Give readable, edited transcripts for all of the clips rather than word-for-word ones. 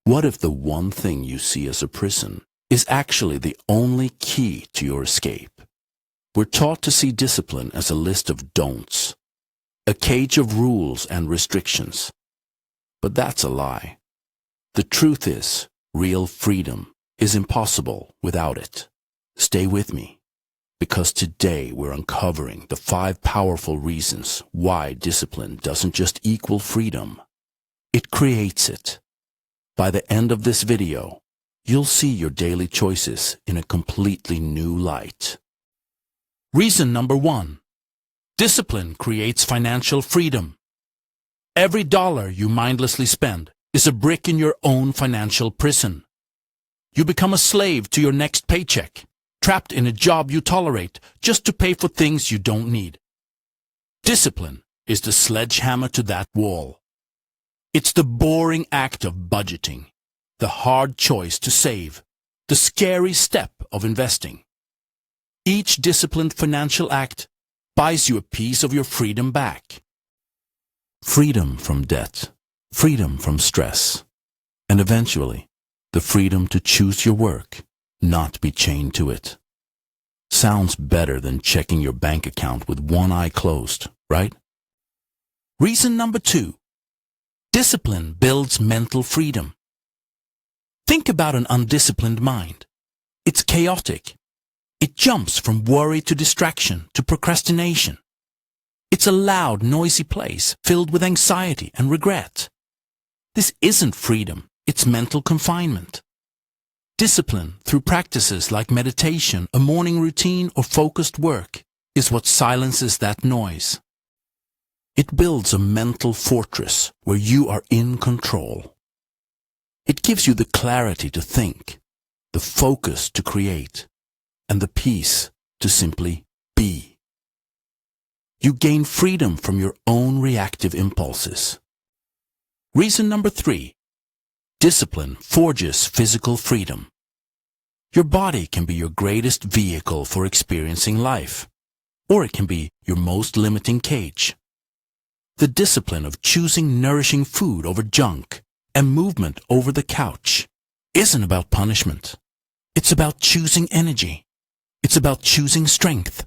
What if the one thing you see as a prison is actually the only key to your escape? We're taught to see discipline as a list of don'ts, a cage of rules and restrictions. But that's a lie. The truth is, real freedom is impossible without it. Stay with me, because today we're uncovering the 5 powerful reasons why discipline doesn't just equal freedom. It creates it. By the end of this video, you'll see your daily choices in a completely new light. Reason number 1. Discipline creates financial freedom. Every dollar you mindlessly spend is a brick in your own financial prison. You become a slave to your next paycheck, trapped in a job you tolerate just to pay for things you don't need. Discipline is the sledgehammer to that wall. It's the boring act of budgeting, the hard choice to save, the scary step of investing. Each disciplined financial act buys you a piece of your freedom back. Freedom from debt, freedom from stress, and eventually, the freedom to choose your work, not be chained to it. Sounds better than checking your bank account with one eye closed, right? Reason number 2. Discipline builds mental freedom. Think about an undisciplined mind. It's chaotic. It jumps from worry to distraction to procrastination. It's a loud, noisy place filled with anxiety and regret. This isn't freedom, it's mental confinement. Discipline, through practices like meditation, a morning routine, or focused work, is what silences that noise. It builds a mental fortress where you are in control. It gives you the clarity to think, the focus to create, and the peace to simply be. You gain freedom from your own reactive impulses. Reason number 3. Discipline forges physical freedom. Your body can be your greatest vehicle for experiencing life, or it can be your most limiting cage. The discipline of choosing nourishing food over junk and movement over the couch isn't about punishment. It's about choosing energy. It's about choosing strength.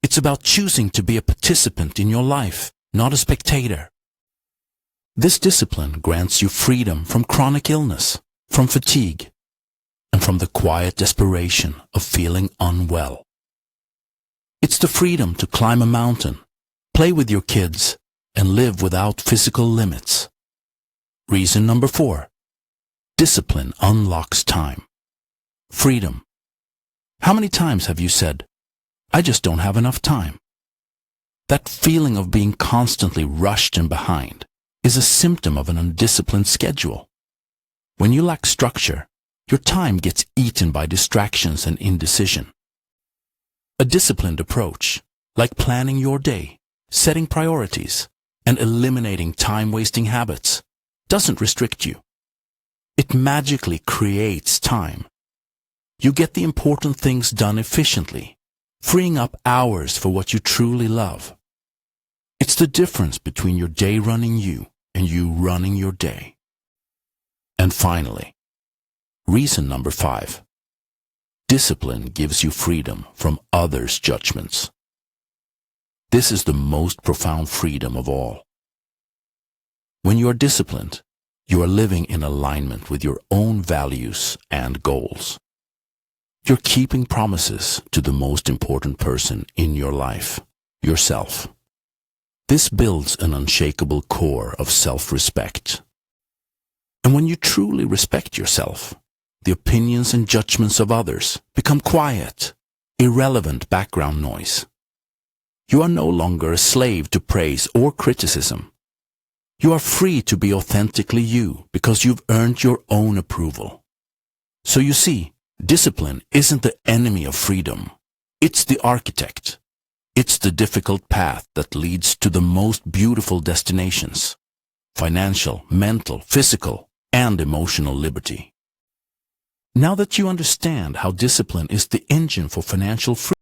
It's about choosing to be a participant in your life, not a spectator. This discipline grants you freedom from chronic illness, from fatigue, and from the quiet desperation of feeling unwell. It's the freedom to climb a mountain, play with your kids, and live without physical limits. Reason number 4. Discipline unlocks time. Freedom. How many times have you said, "I just don't have enough time"? That feeling of being constantly rushed and behind is a symptom of an undisciplined schedule. When you lack structure, your time gets eaten by distractions and indecision. A disciplined approach, like planning your day, setting priorities, and eliminating time-wasting habits, doesn't restrict you. It magically creates time. You get the important things done efficiently, freeing up hours for what you truly love. It's the difference between your day running you and you running your day. And finally, reason number 5. Discipline gives you freedom from others' judgments. This is the most profound freedom of all. When you are disciplined, you are living in alignment with your own values and goals. You're keeping promises to the most important person in your life, yourself. This builds an unshakable core of self-respect. And when you truly respect yourself, the opinions and judgments of others become quiet, irrelevant background noise. You are no longer a slave to praise or criticism. You are free to be authentically you because you've earned your own approval. So you see, discipline isn't the enemy of freedom. It's the architect. It's the difficult path that leads to the most beautiful destinations: financial, mental, physical, and emotional liberty. Now that you understand how discipline is the engine for financial freedom,